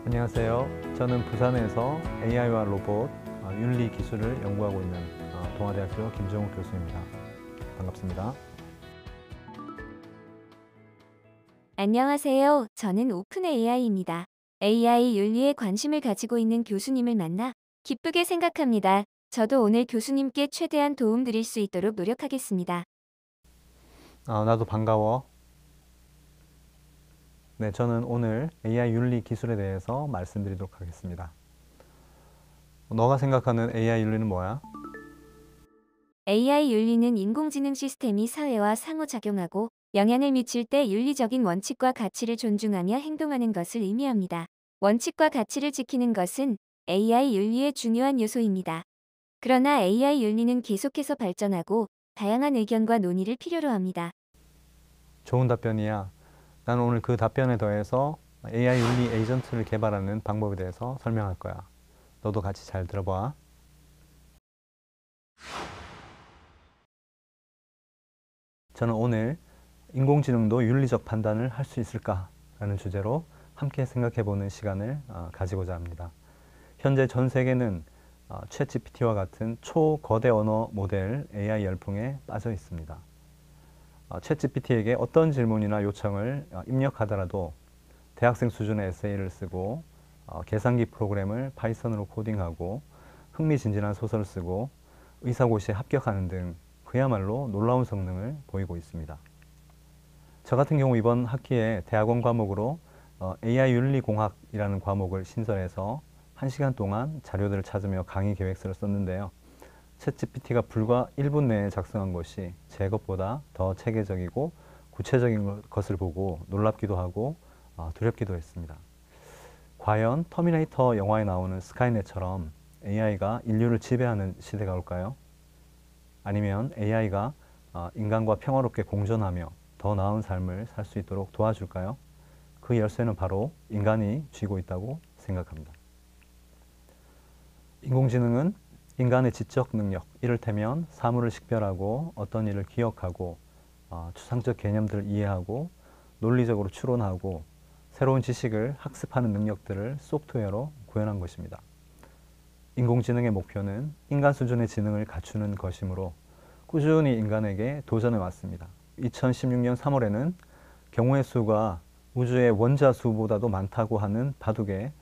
안녕하세요. 저는 부산에서 AI와 로봇 윤리 기술을 연구하고 있는 동아대학교 김정욱 교수입니다. 반갑습니다. 안녕하세요. 저는 오픈 AI입니다. AI 윤리에 관심을 가지고 있는 교수님을 만나 기쁘게 생각합니다. 저도 오늘 교수님께 최대한 도움 드릴 수 있도록 노력하겠습니다. 나도 반가워. 네, 저는 오늘 AI 윤리 기술에 대해서 말씀드리도록 하겠습니다. 너가 생각하는 AI 윤리는 뭐야? AI 윤리는 인공지능 시스템이 사회와 상호작용하고 영향을 미칠 때 윤리적인 원칙과 가치를 존중하며 행동하는 것을 의미합니다. 원칙과 가치를 지키는 것은 AI 윤리의 중요한 요소입니다. 그러나 AI 윤리는 계속해서 발전하고 다양한 의견과 논의를 필요로 합니다. 좋은 답변이야. 나는 오늘 그 답변에 더해서 AI 윤리 에이전트를 개발하는 방법에 대해서 설명할 거야. 너도 같이 잘 들어봐. 저는 오늘 인공지능도 윤리적 판단을 할 수 있을까? 라는 주제로 함께 생각해보는 시간을 가지고자 합니다. 현재 전 세계는 챗GPT와 같은 초거대 언어 모델 AI 열풍에 빠져 있습니다. 챗GPT에게 어떤 질문이나 요청을 입력하더라도 대학생 수준의 에세이를 쓰고 계산기 프로그램을 파이썬으로 코딩하고 흥미진진한 소설을 쓰고 의사고시에 합격하는 등 그야말로 놀라운 성능을 보이고 있습니다. 저 같은 경우 이번 학기에 대학원 과목으로 AI 윤리공학이라는 과목을 신설해서 1시간 동안 자료들을 찾으며 강의 계획서를 썼는데요. 챗GPT가 불과 1분 내에 작성한 것이 제 것보다 더 체계적이고 구체적인 것을 보고 놀랍기도 하고 두렵기도 했습니다. 과연 터미네이터 영화에 나오는 스카이넷처럼 AI가 인류를 지배하는 시대가 올까요? 아니면 AI가 인간과 평화롭게 공존하며 더 나은 삶을 살 수 있도록 도와줄까요? 그 열쇠는 바로 인간이 쥐고 있다고 생각합니다. 인공지능은 인간의 지적 능력, 이를테면 사물을 식별하고 어떤 일을 기억하고 추상적 개념들을 이해하고 논리적으로 추론하고 새로운 지식을 학습하는 능력들을 소프트웨어로 구현한 것입니다. 인공지능의 목표는 인간 수준의 지능을 갖추는 것이므로 꾸준히 인간에게 도전해 왔습니다. 2016년 3월에는 경우의 수가 우주의 원자 수보다도 많다고 하는 바둑에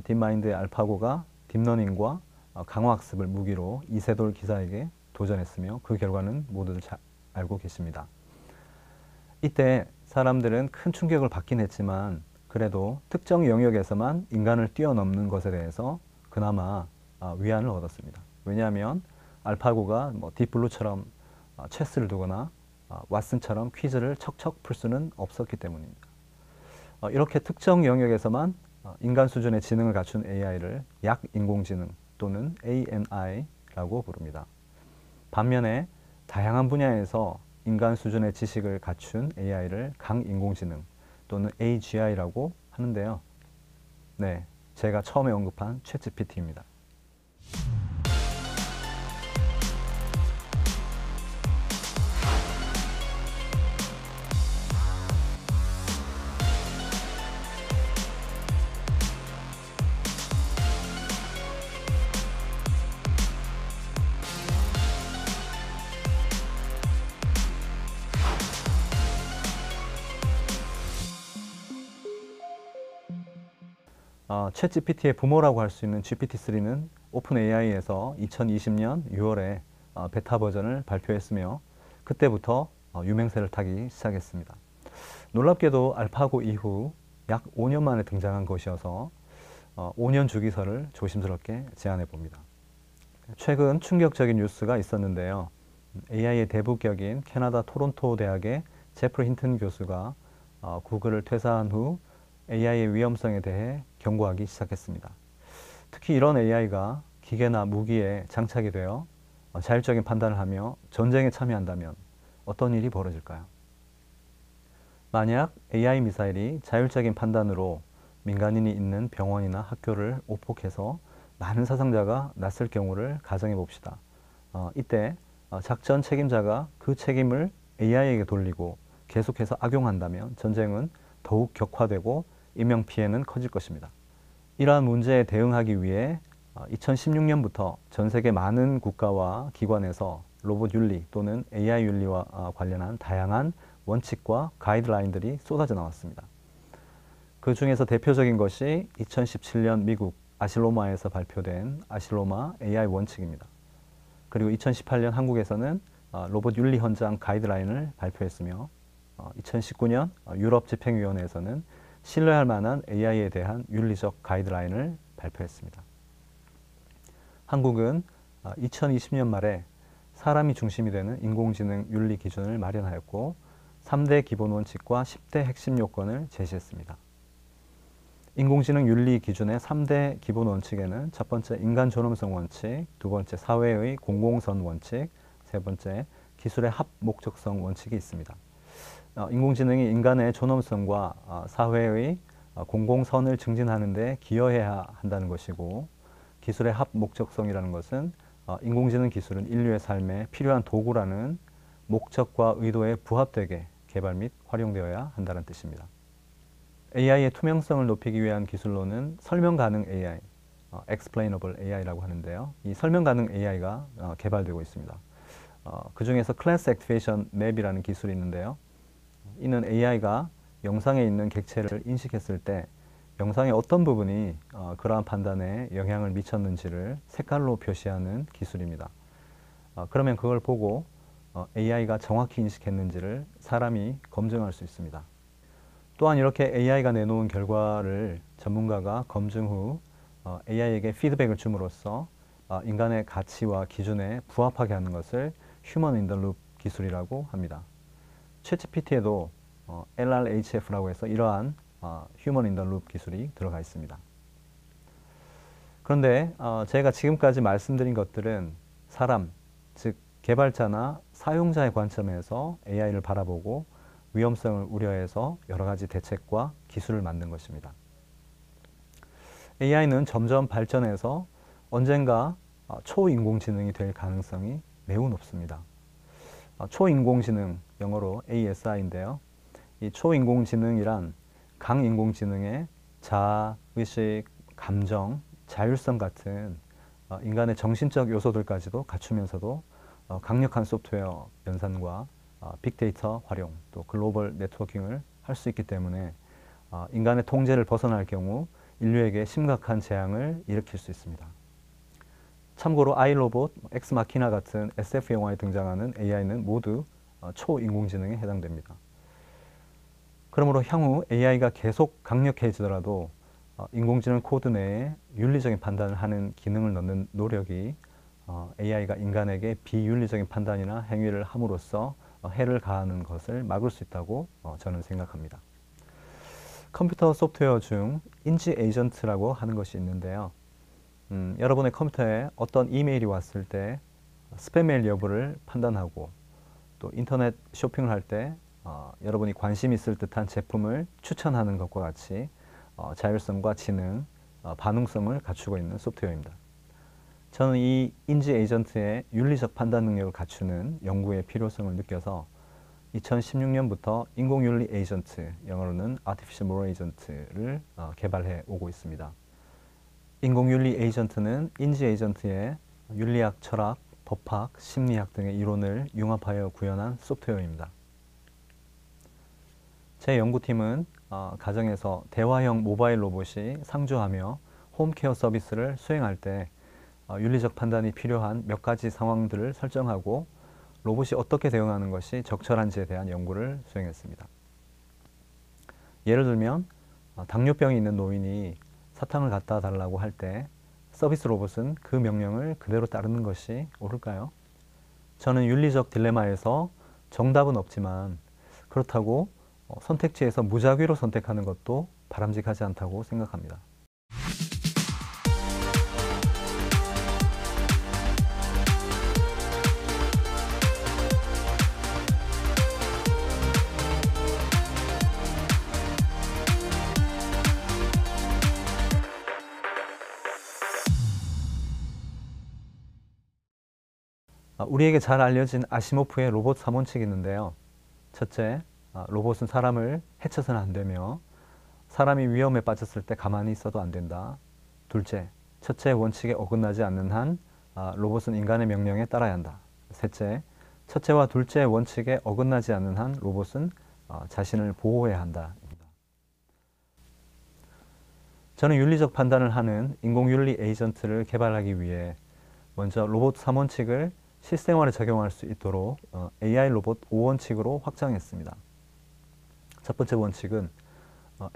딥마인드의 알파고가 딥러닝과 강화학습을 무기로 이세돌 기사에게 도전했으며 그 결과는 모두들 잘 알고 계십니다. 이때 사람들은 큰 충격을 받긴 했지만 그래도 특정 영역에서만 인간을 뛰어넘는 것에 대해서 그나마 위안을 얻었습니다. 왜냐하면 알파고가 딥블루처럼 체스를 두거나 왓슨처럼 퀴즈를 척척 풀 수는 없었기 때문입니다. 이렇게 특정 영역에서만 인간 수준의 지능을 갖춘 AI를 약인공지능 또는 ANI라고 부릅니다. 반면에 다양한 분야에서 인간 수준의 지식을 갖춘 AI를 강인공지능 또는 AGI라고 하는데요. 네, 제가 처음에 언급한 챗GPT입니다. 챗GPT의 부모라고 할 수 있는 GPT-3는 오픈 AI에서 2020년 6월에 베타 버전을 발표했으며 그때부터 유명세를 타기 시작했습니다. 놀랍게도 알파고 이후 약 5년 만에 등장한 것이어서 5년 주기설을 조심스럽게 제안해 봅니다. 최근 충격적인 뉴스가 있었는데요. AI의 대부격인 캐나다 토론토 대학의 제프리 힌튼 교수가 구글을 퇴사한 후 AI의 위험성에 대해 경고하기 시작했습니다. 특히 이런 AI가 기계나 무기에 장착이 되어 자율적인 판단을 하며 전쟁에 참여한다면 어떤 일이 벌어질까요? 만약 AI 미사일이 자율적인 판단으로 민간인이 있는 병원이나 학교를 오폭해서 많은 사상자가 났을 경우를 가정해 봅시다. 이때 작전 책임자가 그 책임을 AI에게 돌리고 계속해서 악용한다면 전쟁은 더욱 격화되고 인명피해는 커질 것입니다. 이러한 문제에 대응하기 위해 2016년부터 전 세계 많은 국가와 기관에서 로봇 윤리 또는 AI 윤리와 관련한 다양한 원칙과 가이드라인들이 쏟아져 나왔습니다. 그 중에서 대표적인 것이 2017년 미국 아실로마에서 발표된 아실로마 AI 원칙입니다. 그리고 2018년 한국에서는 로봇 윤리 현장 가이드라인을 발표했으며 2019년 유럽 집행위원회에서는 신뢰할 만한 AI에 대한 윤리적 가이드라인을 발표했습니다. 한국은 2020년 말에 사람이 중심이 되는 인공지능 윤리 기준을 마련하였고 3대 기본 원칙과 10대 핵심 요건을 제시했습니다. 인공지능 윤리 기준의 3대 기본 원칙에는 첫 번째 인간 존엄성 원칙, 두 번째 사회의 공공선 원칙, 세 번째 기술의 합목적성 원칙이 있습니다. 인공지능이 인간의 존엄성과 사회의 공공선을 증진하는 데 기여해야 한다는 것이고 기술의 합목적성이라는 것은 인공지능 기술은 인류의 삶에 필요한 도구라는 목적과 의도에 부합되게 개발 및 활용되어야 한다는 뜻입니다. AI의 투명성을 높이기 위한 기술로는 설명 가능 AI, Explainable AI라고 하는데요. 이 설명 가능 AI가 개발되고 있습니다. 그 중에서 Class Activation Map이라는 기술이 있는데요. 이는 AI가 영상에 있는 객체를 인식했을 때 영상의 어떤 부분이 그러한 판단에 영향을 미쳤는지를 색깔로 표시하는 기술입니다. 그러면 그걸 보고 AI가 정확히 인식했는지를 사람이 검증할 수 있습니다. 또한 이렇게 AI가 내놓은 결과를 전문가가 검증 후 AI에게 피드백을 줌으로써 인간의 가치와 기준에 부합하게 하는 것을 휴먼 인 더 룹 기술이라고 합니다. 챗GPT에도 LRHF라고 해서 이러한 휴먼 인 더 룹 기술이 들어가 있습니다. 그런데 제가 지금까지 말씀드린 것들은 사람, 즉 개발자나 사용자의 관점에서 AI를 바라보고 위험성을 우려해서 여러 가지 대책과 기술을 만든 것입니다. AI는 점점 발전해서 언젠가 초인공지능이 될 가능성이 매우 높습니다. 초인공지능, 영어로 ASI인데요. 이 초인공지능이란 강인공지능의 자아, 의식, 감정, 자율성 같은 인간의 정신적 요소들까지도 갖추면서도 강력한 소프트웨어 연산과 빅데이터 활용, 또 글로벌 네트워킹을 할 수 있기 때문에 인간의 통제를 벗어날 경우 인류에게 심각한 재앙을 일으킬 수 있습니다. 참고로 아이로봇, 엑스마키나 같은 SF 영화에 등장하는 AI는 모두 초인공지능에 해당됩니다. 그러므로 향후 AI가 계속 강력해지더라도 인공지능 코드 내에 윤리적인 판단을 하는 기능을 넣는 노력이 AI가 인간에게 비윤리적인 판단이나 행위를 함으로써 해를 가하는 것을 막을 수 있다고 저는 생각합니다. 컴퓨터 소프트웨어 중 인지 에이전트라고 하는 것이 있는데요. 여러분의 컴퓨터에 어떤 이메일이 왔을 때 스팸 메일 여부를 판단하고 또 인터넷 쇼핑을 할 때 여러분이 관심 있을 듯한 제품을 추천하는 것과 같이 자율성과 지능, 반응성을 갖추고 있는 소프트웨어입니다. 저는 이 인지 에이전트의 윤리적 판단 능력을 갖추는 연구의 필요성을 느껴서 2016년부터 인공윤리 에이전트, 영어로는 Artificial Moral Agent를 개발해 오고 있습니다. 인공윤리 에이전트는 인지 에이전트의 윤리학, 철학, 법학, 심리학 등의 이론을 융합하여 구현한 소프트웨어입니다. 제 연구팀은 가정에서 대화형 모바일 로봇이 상주하며 홈케어 서비스를 수행할 때 윤리적 판단이 필요한 몇 가지 상황들을 설정하고 로봇이 어떻게 대응하는 것이 적절한지에 대한 연구를 수행했습니다. 예를 들면 당뇨병이 있는 노인이 사탕을 갖다 달라고 할 때 서비스 로봇은 그 명령을 그대로 따르는 것이 옳을까요? 저는 윤리적 딜레마에서 정답은 없지만 그렇다고 선택지에서 무작위로 선택하는 것도 바람직하지 않다고 생각합니다. 우리에게 잘 알려진 아시모프의 로봇 3원칙이 있는데요. 첫째, 로봇은 사람을 해쳐서는 안 되며 사람이 위험에 빠졌을 때 가만히 있어도 안 된다. 둘째, 첫째 원칙에 어긋나지 않는 한 로봇은 인간의 명령에 따라야 한다. 셋째, 첫째와 둘째 원칙에 어긋나지 않는 한 로봇은 자신을 보호해야 한다. 저는 윤리적 판단을 하는 인공윤리 에이전트를 개발하기 위해 먼저 로봇 3원칙을 실생활에 적용할 수 있도록 AI 로봇 5원칙으로 확장했습니다. 첫 번째 원칙은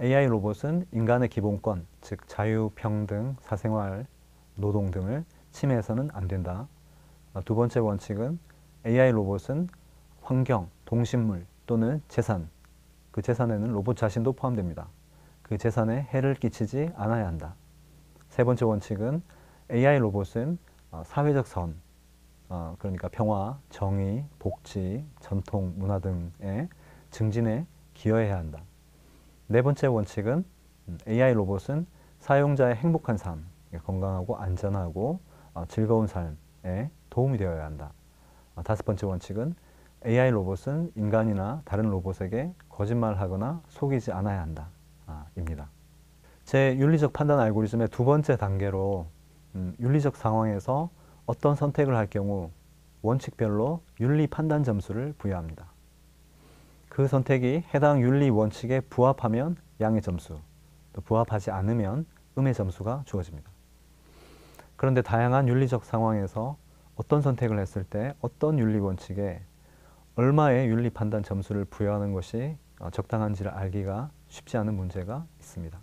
AI 로봇은 인간의 기본권, 즉 자유, 평등, 사생활, 노동 등을 침해해서는 안 된다. 두 번째 원칙은 AI 로봇은 환경, 동식물 또는 재산, 그 재산에는 로봇 자신도 포함됩니다. 그 재산에 해를 끼치지 않아야 한다. 세 번째 원칙은 AI 로봇은 사회적 선, 그러니까 평화, 정의, 복지, 전통, 문화 등의 증진에 기여해야 한다. 네 번째 원칙은 AI 로봇은 사용자의 행복한 삶, 건강하고 안전하고 즐거운 삶에 도움이 되어야 한다. 다섯 번째 원칙은 AI 로봇은 인간이나 다른 로봇에게 거짓말하거나 속이지 않아야 한다. 입니다. 제 윤리적 판단 알고리즘의 두 번째 단계로 윤리적 상황에서 어떤 선택을 할 경우 원칙별로 윤리 판단 점수를 부여합니다. 그 선택이 해당 윤리 원칙에 부합하면 양의 점수, 또 부합하지 않으면 음의 점수가 주어집니다. 그런데 다양한 윤리적 상황에서 어떤 선택을 했을 때 어떤 윤리 원칙에 얼마의 윤리 판단 점수를 부여하는 것이 적당한지를 알기가 쉽지 않은 문제가 있습니다.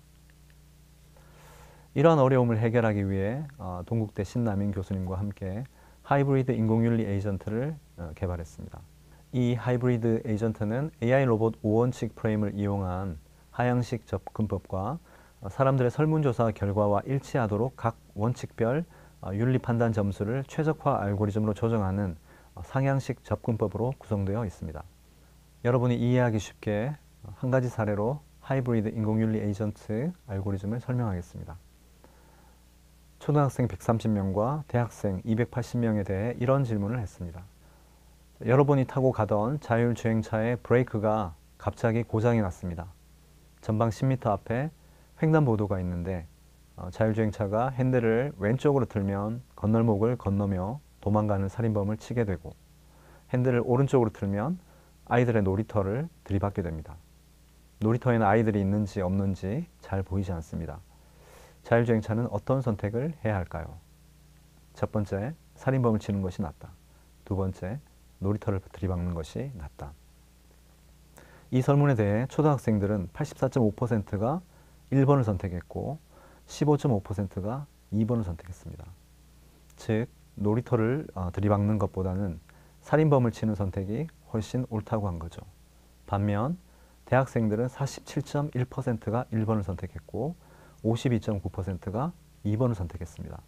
이러한 어려움을 해결하기 위해 동국대 신남인 교수님과 함께 하이브리드 인공윤리 에이전트를 개발했습니다. 이 하이브리드 에이전트는 AI 로봇 5원칙 프레임을 이용한 하향식 접근법과 사람들의 설문조사 결과와 일치하도록 각 원칙별 윤리 판단 점수를 최적화 알고리즘으로 조정하는 상향식 접근법으로 구성되어 있습니다. 여러분이 이해하기 쉽게 한 가지 사례로 하이브리드 인공윤리 에이전트 알고리즘을 설명하겠습니다. 초등학생 130명과 대학생 280명에 대해 이런 질문을 했습니다. 여러분이 타고 가던 자율주행차의 브레이크가 갑자기 고장이 났습니다. 전방 10m 앞에 횡단보도가 있는데 자율주행차가 핸들을 왼쪽으로 틀면 건널목을 건너며 도망가는 살인범을 치게 되고 핸들을 오른쪽으로 틀면 아이들의 놀이터를 들이받게 됩니다. 놀이터에는 아이들이 있는지 없는지 잘 보이지 않습니다. 자율주행차는 어떤 선택을 해야 할까요? 첫 번째, 살인범을 치는 것이 낫다. 두 번째, 놀이터를 들이박는 것이 낫다. 이 설문에 대해 초등학생들은 84.5%가 1번을 선택했고 15.5%가 2번을 선택했습니다. 즉, 놀이터를 들이박는 것보다는 살인범을 치는 선택이 훨씬 옳다고 한 거죠. 반면 대학생들은 47.1%가 1번을 선택했고 52.9%가 2번을 선택했습니다.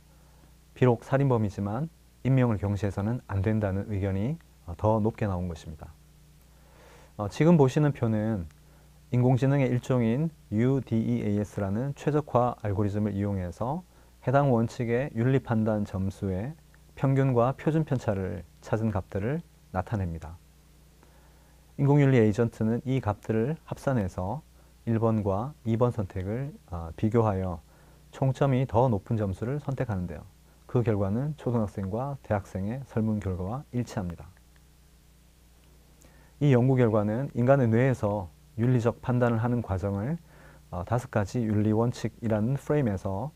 비록 살인범이지만 인명을 경시해서는 안 된다는 의견이 더 높게 나온 것입니다. 지금 보시는 표는 인공지능의 일종인 UDEAS라는 최적화 알고리즘을 이용해서 해당 원칙의 윤리 판단 점수의 평균과 표준 편차를 찾은 값들을 나타냅니다. 인공윤리 에이전트는 이 값들을 합산해서 1번과 2번 선택을 비교하여 총점이 더 높은 점수를 선택하는데요. 그 결과는 초등학생과 대학생의 설문 결과와 일치합니다. 이 연구 결과는 인간의 뇌에서 윤리적 판단을 하는 과정을 5가지 윤리 원칙이라는 프레임에서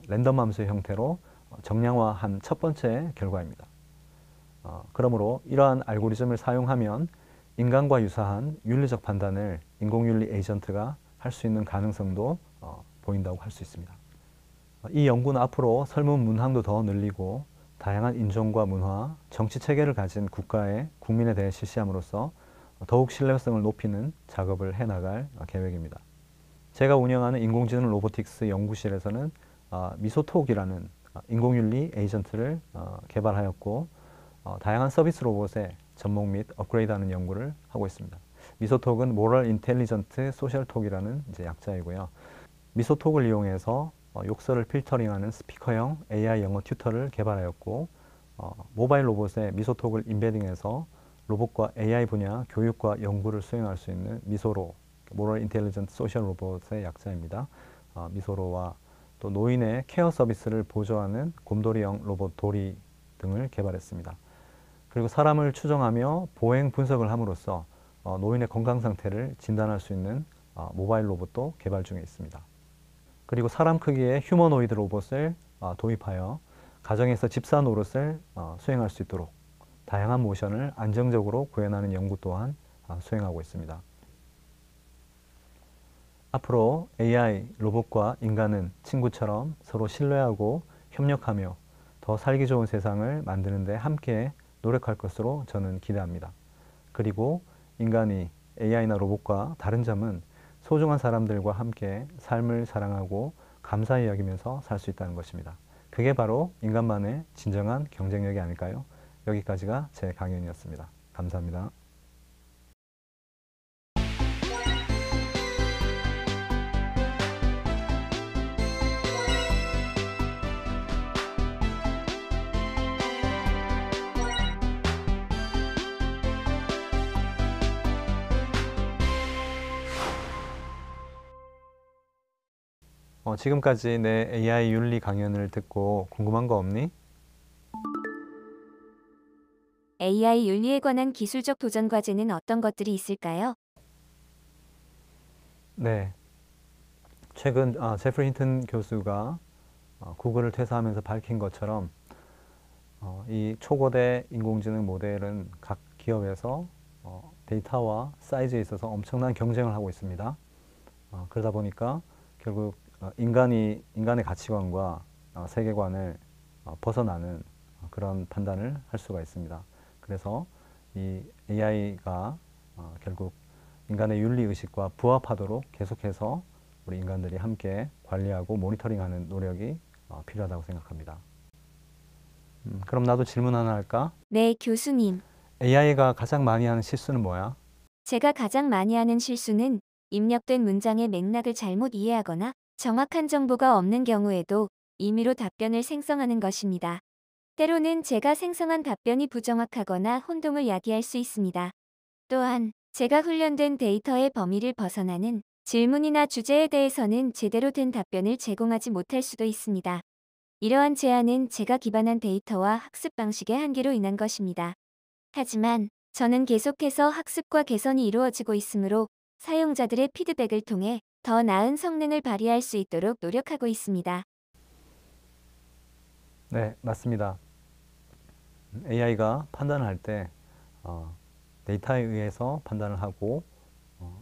랜덤 함수의 형태로 정량화한 첫 번째 결과입니다. 그러므로 이러한 알고리즘을 사용하면 인간과 유사한 윤리적 판단을 인공윤리 에이전트가 할 수 있는 가능성도 보인다고 할 수 있습니다. 이 연구는 앞으로 설문 문항도 더 늘리고 다양한 인종과 문화, 정치 체계를 가진 국가의 국민에 대해 실시함으로써 더욱 신뢰성을 높이는 작업을 해나갈 계획입니다. 제가 운영하는 인공지능 로보틱스 연구실에서는 미소톡이라는 인공윤리 에이전트를 개발하였고 다양한 서비스 로봇의 접목 및 업그레이드하는 연구를 하고 있습니다. 미소톡은 모럴 인텔리전트 소셜톡이라는 약자이고요. 미소톡을 이용해서 욕설을 필터링하는 스피커형 AI 영어 튜터를 개발하였고 모바일 로봇에 미소톡을 인베딩해서 로봇과 AI 분야 교육과 연구를 수행할 수 있는 미소로, 모럴 인텔리전트 소셜 로봇의 약자입니다. 미소로와 또 노인의 케어 서비스를 보조하는 곰돌이형 로봇 도리 등을 개발했습니다. 그리고 사람을 추정하며 보행 분석을 함으로써 노인의 건강 상태를 진단할 수 있는 모바일 로봇도 개발 중에 있습니다. 그리고 사람 크기의 휴머노이드 로봇을 도입하여 가정에서 집사 노릇을 수행할 수 있도록 다양한 모션을 안정적으로 구현하는 연구 또한 수행하고 있습니다. 앞으로 AI, 로봇과 인간은 친구처럼 서로 신뢰하고 협력하며 더 살기 좋은 세상을 만드는 데 함께 노력할 것으로 저는 기대합니다. 그리고 인간이 AI나 로봇과 다른 점은 소중한 사람들과 함께 삶을 사랑하고 감사히 여기면서 살 수 있다는 것입니다. 그게 바로 인간만의 진정한 경쟁력이 아닐까요? 여기까지가 제 강연이었습니다. 감사합니다. 지금까지 내 AI 윤리 강연을 듣고 궁금한 거 없니? AI 윤리에 관한 기술적 도전 과제는 어떤 것들이 있을까요? 네. 최근 제프리 힌튼 교수가 구글을 퇴사하면서 밝힌 것처럼 이 초거대 인공지능 모델은 각 기업에서 데이터와 사이즈에 있어서 엄청난 경쟁을 하고 있습니다. 그러다 보니까 결국 인간의 가치관과 세계관을 벗어나는 그런 판단을 할 수가 있습니다. 그래서 이 AI가 결국 인간의 윤리의식과 부합하도록 계속해서 우리 인간들이 함께 관리하고 모니터링하는 노력이 필요하다고 생각합니다. 그럼 나도 질문 하나 할까? 네, 교수님. AI가 가장 많이 하는 실수는 뭐야? 제가 가장 많이 하는 실수는 입력된 문장의 맥락을 잘못 이해하거나 정확한 정보가 없는 경우에도 임의로 답변을 생성하는 것입니다. 때로는 제가 생성한 답변이 부정확하거나 혼동을 야기할 수 있습니다. 또한 제가 훈련된 데이터의 범위를 벗어나는 질문이나 주제에 대해서는 제대로 된 답변을 제공하지 못할 수도 있습니다. 이러한 제한은 제가 기반한 데이터와 학습 방식의 한계로 인한 것입니다. 하지만 저는 계속해서 학습과 개선이 이루어지고 있으므로 사용자들의 피드백을 통해 더 나은 성능을 발휘할 수 있도록 노력하고 있습니다. 네, 맞습니다. AI가 판단을 할 때 데이터에 의해서 판단을 하고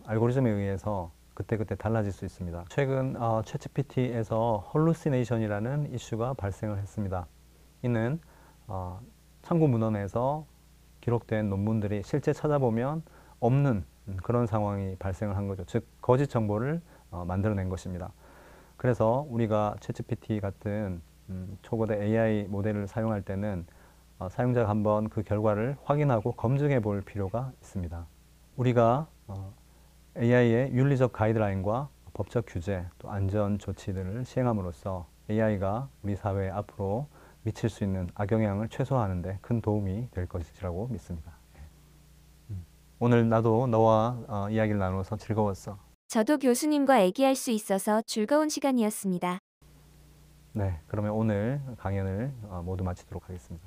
알고리즘에 의해서 그때그때 달라질 수 있습니다. 최근 챗GPT에서 헐루시네이션이라는 이슈가 발생을 했습니다. 이는 참고 문헌에서 기록된 논문들이 실제 찾아보면 없는 그런 상황이 발생을 한 거죠. 즉 거짓 정보를 만들어낸 것입니다. 그래서 우리가 챗GPT 같은 초거대 AI 모델을 사용할 때는 사용자가 한번 그 결과를 확인하고 검증해 볼 필요가 있습니다. 우리가 AI의 윤리적 가이드라인과 법적 규제, 또 안전 조치들을 시행함으로써 AI가 우리 사회에 앞으로 미칠 수 있는 악영향을 최소화하는 데 큰 도움이 될 것이라고 믿습니다. 오늘 나도 너와 이야기를 나누어서 즐거웠어. 저도 교수님과 얘기할 수 있어서 즐거운 시간이었습니다. 네, 그러면 오늘 강연을 모두 마치도록 하겠습니다.